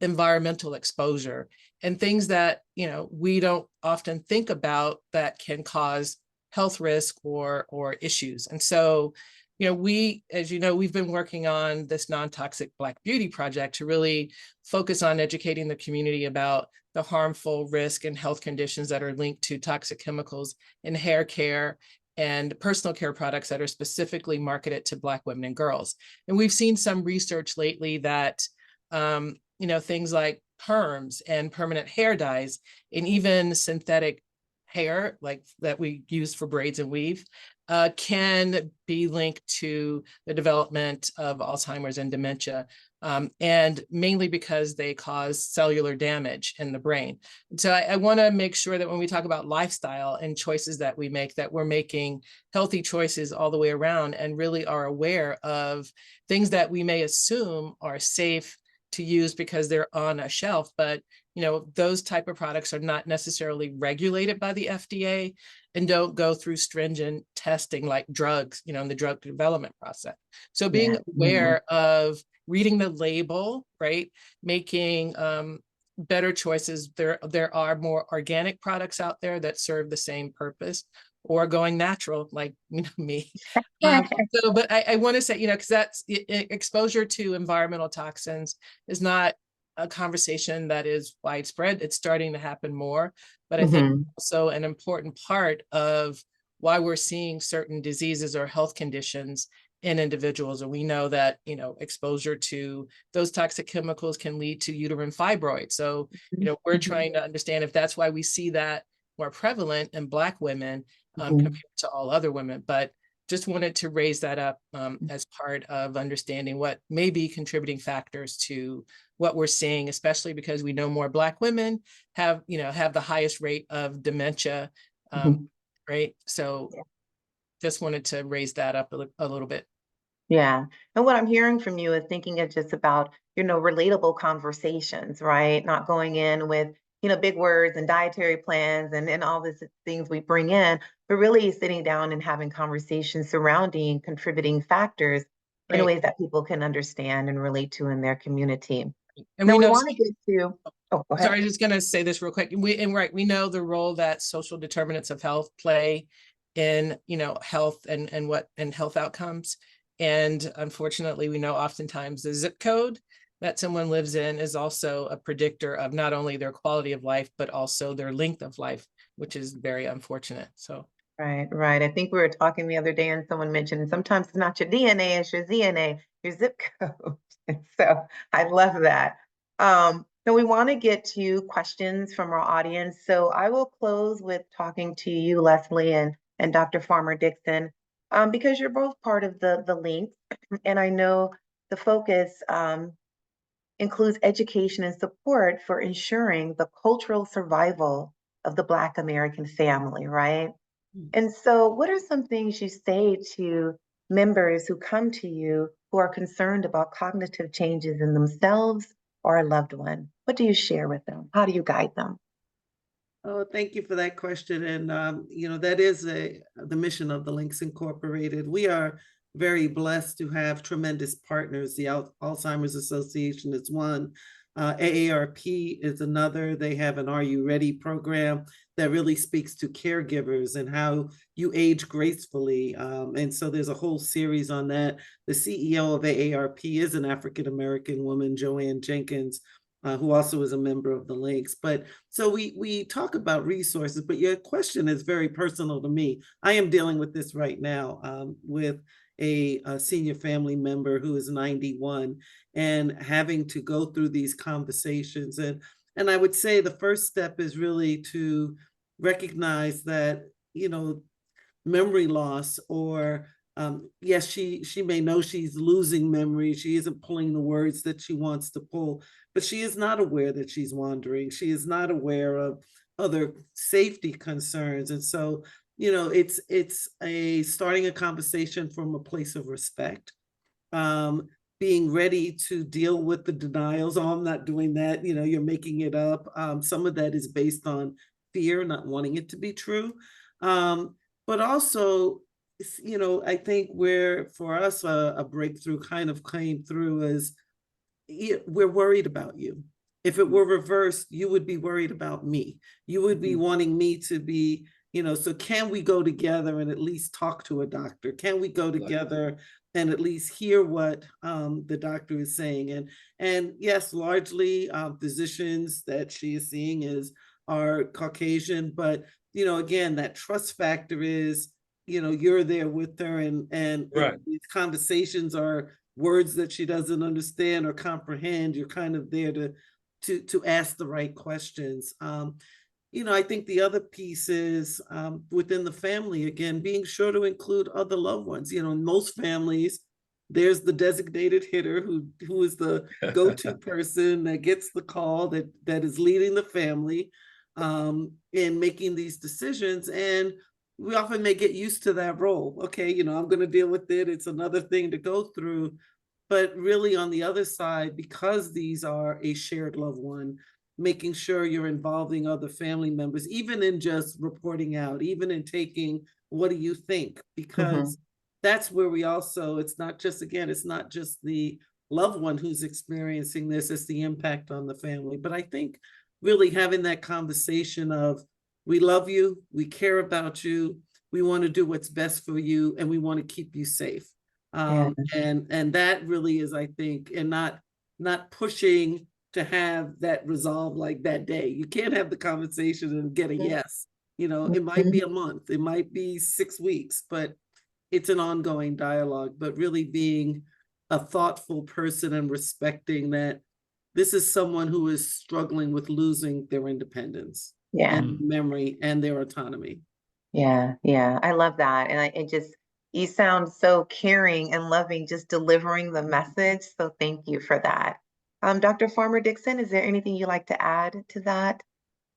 environmental exposure and things that, we don't often think about that can cause health risk or issues. And so, as you know, we've been working on this non-toxic Black Beauty project to really focus on educating the community about the harmful risk and health conditions that are linked to toxic chemicals in hair care and personal care products that are specifically marketed to Black women and girls. And we've seen some research lately that, things like perms and permanent hair dyes and even synthetic hair like that we use for braids and weave can be linked to the development of Alzheimer's and dementia, and mainly because they cause cellular damage in the brain. So I want to make sure that when we talk about lifestyle and choices that we make, that we're making healthy choices all the way around and really are aware of things that we may assume are safe to use because they're on a shelf, but those type of products are not necessarily regulated by the FDA and don't go through stringent testing like drugs, in the drug development process. So being aware of reading the label, right? Making better choices. There are more organic products out there that serve the same purpose, or going natural, like me. But I want to say, because that's exposure to environmental toxins is not a conversation that is widespread. It's starting to happen more, but I think also an important part of why we're seeing certain diseases or health conditions in individuals. And we know that, exposure to those toxic chemicals can lead to uterine fibroids. So, we're trying to understand if that's why we see that more prevalent in Black women compared to all other women. But just wanted to raise that up as part of understanding what may be contributing factors to what we're seeing, especially because we know more Black women have the highest rate of dementia, right? So just wanted to raise that up a little bit. Yeah. And what I'm hearing from you is thinking of just about, relatable conversations, right? Not going in with, big words and dietary plans and all these things we bring in, but really sitting down and having conversations surrounding contributing factors in ways that people can understand and relate to in their community. And now we want to get to, go ahead. Sorry, just going to say this real quick. We know the role that social determinants of health play in, health and health outcomes. And unfortunately, we know oftentimes the zip code that someone lives in is also a predictor of not only their quality of life, but also their length of life, which is very unfortunate. So. Right. I think we were talking the other day and someone mentioned sometimes it's not your DNA, it's your ZNA, your zip code. So I love that. Now we want to get to questions from our audience. So I will close with talking to you, Leslie, and Dr. Farmer-Dixon, because you're both part of the link. And I know the focus includes education and support for ensuring the cultural survival of the Black American family, right? And so what are some things you say to members who come to you who are concerned about cognitive changes in themselves or a loved one? What do you share with them? How do you guide them? Oh, thank you for that question. And, that is the mission of the Links Incorporated. We are very blessed to have tremendous partners. The Alzheimer's Association is one. AARP is another. They have an Are You Ready program that really speaks to caregivers and how you age gracefully. And so there's a whole series on that. The CEO of AARP is an African-American woman, Joanne Jenkins, who also is a member of the Links. But so we talk about resources, but your question is very personal to me. I am dealing with this right now with a senior family member who is 91 and having to go through these conversations. And I would say the first step is really to recognize that, you know, memory loss or yes, she may know she's losing memory. She isn't pulling the words that she wants to pull, but she is not aware that she's wandering. She is not aware of other safety concerns. And so, you know, it's a starting a conversation from a place of respect, being ready to deal with the denials. Oh, I'm not doing that. You know, you're making it up. Some of that is based on fear, not wanting it to be true. But also, you know, I think where for us a breakthrough kind of came through is we're worried about you. If it were reversed, you would be worried about me. You would be wanting me to be, you know, so can we go together and at least talk to a doctor? Can we go together and at least hear what the doctor is saying? And yes, largely physicians that she is seeing are Caucasian, but you know, again, that trust factor is, you know, you're there with her, and Right. these conversations are words that she doesn't understand or comprehend. You're kind of there to ask the right questions. You know, I think the other piece is within the family, again, being sure to include other loved ones. You know, in most families, there's the designated hitter who is the go-to person that gets the call that is leading the family in making these decisions. And we often may get used to that role. Okay, you know, I'm going to deal with it. It's another thing to go through. But really on the other side, because these are a shared loved one, making sure you're involving other family members, even in just reporting out, even in taking, what do you think? Because that's where we also, it's not just, again, it's not just the loved one who's experiencing this, it's the impact on the family. But I think really having that conversation of, we love you, we care about you, we want to do what's best for you, and we want to keep you safe. And that really is, I think, and not pushing to have that resolve like that day. You can't have the conversation and get a yes. You know, it might be a month, it might be 6 weeks, but it's an ongoing dialogue. But really being a thoughtful person and respecting that this is someone who is struggling with losing their independence and memory and their autonomy. Yeah, I love that. And you sound so caring and loving, just delivering the message. So thank you for that. Dr. Farmer Dixon, is there anything you'd like to add to that?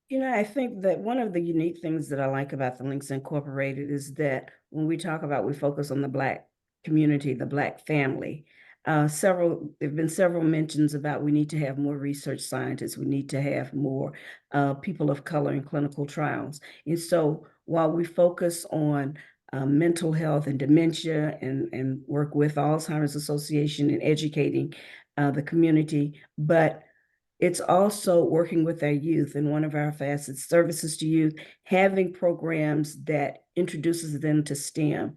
You know, I think that one of the unique things that I like about the Links Incorporated is that when we talk about, we focus on the Black community, the Black family. There've been several mentions about we need to have more research scientists, we need to have more people of color in clinical trials. And so while we focus on mental health and dementia and work with Alzheimer's Association and educating the community, but it's also working with our youth, and one of our facets, services to youth, having programs that introduces them to STEM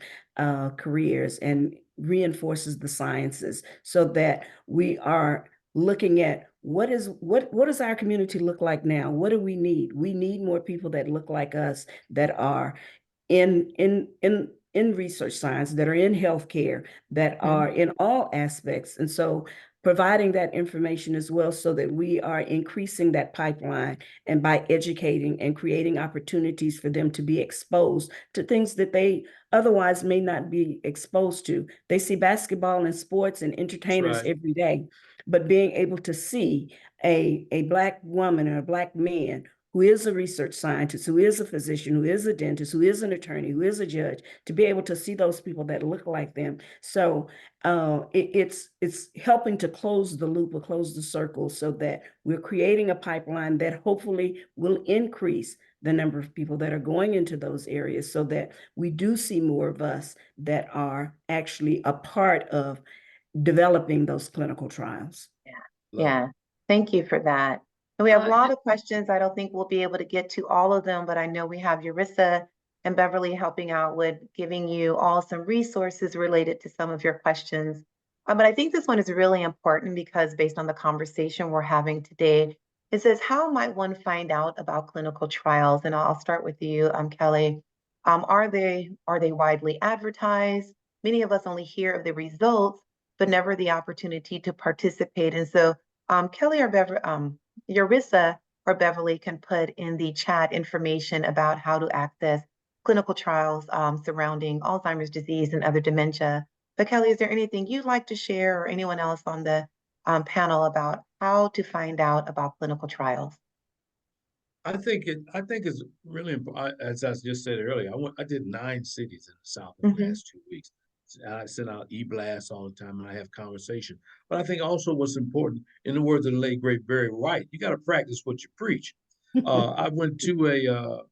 careers and reinforces the sciences, so that we are looking at what does our community look like now? What do we need? We need more people that look like us, that are in research science, that are in healthcare, that are in all aspects. And so providing that information as well, so that we are increasing that pipeline, and by educating and creating opportunities for them to be exposed to things that they otherwise may not be exposed to. They see basketball and sports and entertainers every day, but being able to see a Black woman or a Black man who is a research scientist, who is a physician, who is a dentist, who is an attorney, who is a judge, to be able to see those people that look like them. So it's helping to close the loop or close the circle, so that we're creating a pipeline that hopefully will increase the number of people that are going into those areas, so that we do see more of us that are actually a part of developing those clinical trials. Yeah. Thank you for that. And we have a Uh, lot of questions. I don't think we'll be able to get to all of them, but I know we have Yarissa and Beverly helping out with giving you all some resources related to some of your questions. But I think this one is really important because based on the conversation we're having today, it says, how might one find out about clinical trials? And I'll start with you, Kelly. Are they widely advertised? Many of us only hear of the results, but never the opportunity to participate. And so Kelly or Yarissa or Beverly can put in the chat information about how to access clinical trials surrounding Alzheimer's disease and other dementia. But Kelly, is there anything you'd like to share or anyone else on the panel about how to find out about clinical trials? I think it's really important. As I just said earlier, I did 9 cities in the South in the Mhm. last 2 weeks. I send out e-blasts all the time and I have conversation. But I think also what's important, in the words of the late great Barry White, you got to practice what you preach. I went to a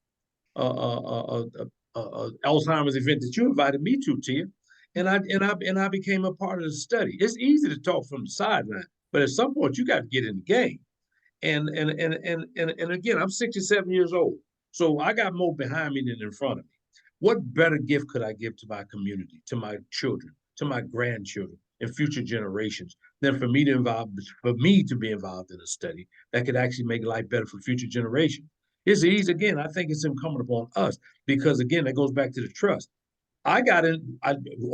Alzheimer's event that you invited me to, Tia, and I became a part of the study. It's easy to talk from the sideline, but at some point you got to get in the game. And again, I'm 67 years old, so I got more behind me than in front of me. What better gift could I give to my community, to my children, to my grandchildren, and future generations than for me to be involved in a study that could actually make life better for future generations? It's easy. Again, I think it's incumbent upon us because again, that goes back to the trust. The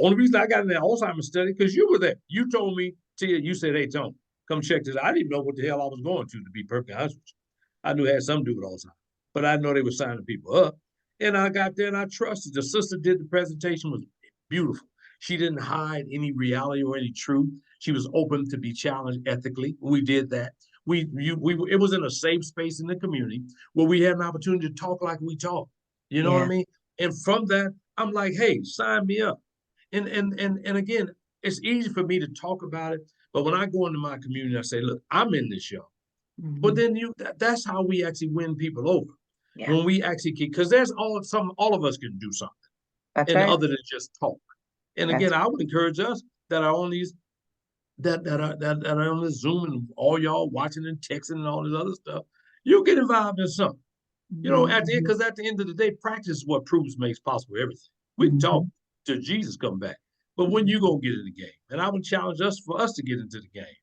only reason I got in that Alzheimer's study because you were there. You told me, Tia, you said, hey, Tony, come check this. I didn't even know what the hell I was going to be perfectly honest with you. I knew it had something to do with Alzheimer's, but I know they were signing people up. And I got there and I trusted. The sister did the presentation, was beautiful. She didn't hide any reality or any truth. She was open to be challenged ethically. We did that. It was in a safe space in the community where we had an opportunity to talk like we talk. You know what I mean? And from that, I'm like, hey, sign me up. And again, it's easy for me to talk about it, but when I go into my community, I say, look, I'm in this show. But Mhm. then that's how we actually win people over. Yeah, When we actually because there's all of us can do something that's and right. other than just talk. And That's again, I would encourage us that are on these that are on this Zoom and all y'all watching and texting and all this other stuff. You get involved in something. You know, Mhm. because at the end of the day, practice is what proves makes possible everything. We can talk Mhm. till Jesus come back, but when you gonna get in the game? And I would challenge us for us to get into the game.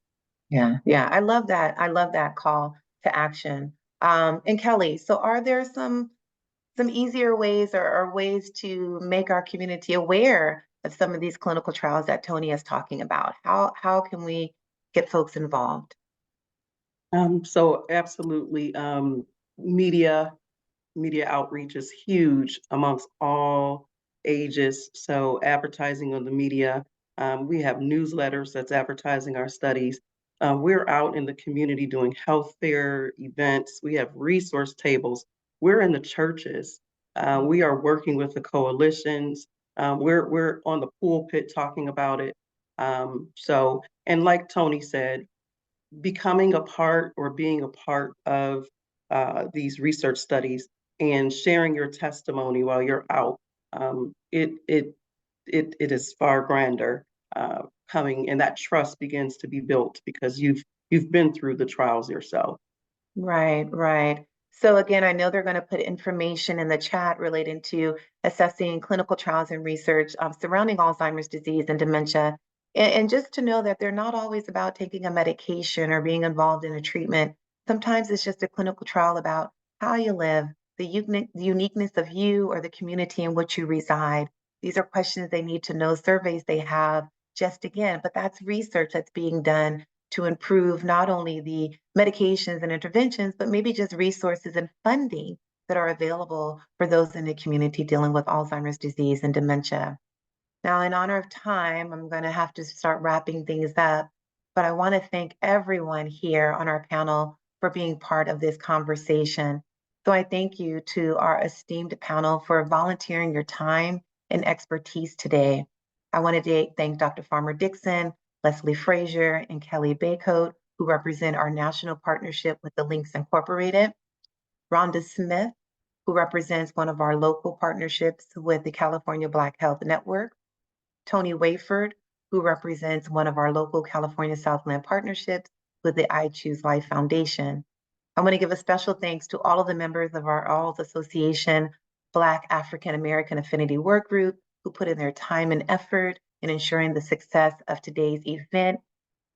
Yeah, yeah, I love that. I love that call to action. And Kelly, so are there some easier ways or ways to make our community aware of some of these clinical trials that Tony is talking about? How can we get folks involved? So absolutely, media outreach is huge amongst all ages. So advertising on the media, we have newsletters that's advertising our studies. We're out in the community doing health fair events. We have resource tables. We're in the churches. We are working with the coalitions. We're on the pulpit talking about it. And like Tony said, becoming a part or being a part of these research studies and sharing your testimony while you're out, it is far grander coming, and that trust begins to be built because you've been through the trials yourself. Right, right. So again, I know they're going to put information in the chat relating to assessing clinical trials and research surrounding Alzheimer's disease and dementia. And just to know that they're not always about taking a medication or being involved in a treatment. Sometimes it's just a clinical trial about how you live, the uniqueness of you or the community in which you reside. These are questions they need to know, surveys they have, just again, but that's research that's being done to improve not only the medications and interventions, but maybe just resources and funding that are available for those in the community dealing with Alzheimer's disease and dementia. Now, in honor of time, I'm going to have to start wrapping things up, but I want to thank everyone here on our panel for being part of this conversation. So I thank you to our esteemed panel for volunteering your time and expertise today. I want to thank Dr. Farmer Dixon, Leslie Frazier, and Kelly Baycoat, who represent our national partnership with the Links Incorporated, Rhonda Smith, who represents one of our local partnerships with the California Black Health Network, Tony Wayford, who represents one of our local California Southland partnerships, with the I Choose Life Foundation. I want to give a special thanks to all of the members of our ALS Association Black African American Affinity Work Group who put in their time and effort in ensuring the success of today's event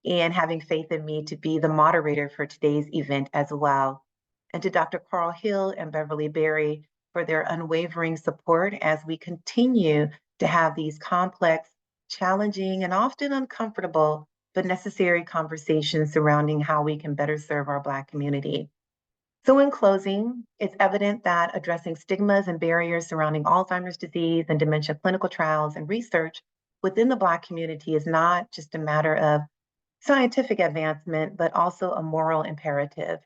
and having faith in me to be the moderator for today's event as well. And to Dr. Carl Hill and Beverly Berry for their unwavering support as we continue to have these complex, challenging, and often uncomfortable, but necessary conversations surrounding how we can better serve our Black community. So in closing, it's evident that addressing stigmas and barriers surrounding Alzheimer's disease and dementia clinical trials and research within the Black community is not just a matter of scientific advancement, but also a moral imperative.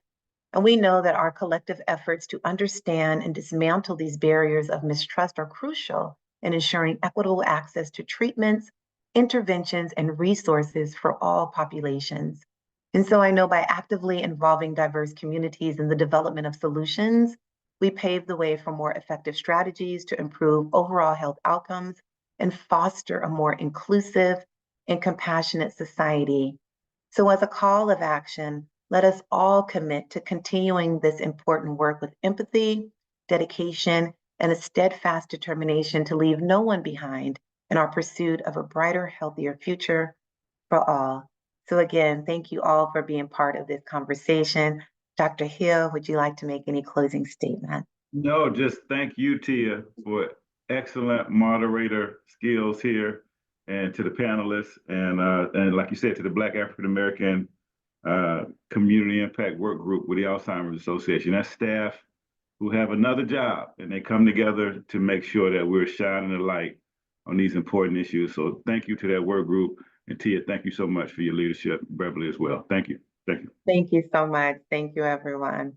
And we know that our collective efforts to understand and dismantle these barriers of mistrust are crucial in ensuring equitable access to treatments, interventions, and resources for all populations. And so I know by actively involving diverse communities in the development of solutions, we pave the way for more effective strategies to improve overall health outcomes and foster a more inclusive and compassionate society. So as a call of action, let us all commit to continuing this important work with empathy, dedication, and a steadfast determination to leave no one behind in our pursuit of a brighter, healthier future for all. So again, thank you all for being part of this conversation. Dr. Hill, would you like to make any closing statement? No, just thank you, Tia, for excellent moderator skills here, and to the panelists, and like you said, to the Black African American Community Impact Work Group with the Alzheimer's Association. That's staff who have another job, and they come together to make sure that we're shining a light on these important issues. So thank you to that work group. And Tia, thank you so much for your leadership, Beverly, as well. Thank you. Thank you. Thank you so much. Thank you, everyone.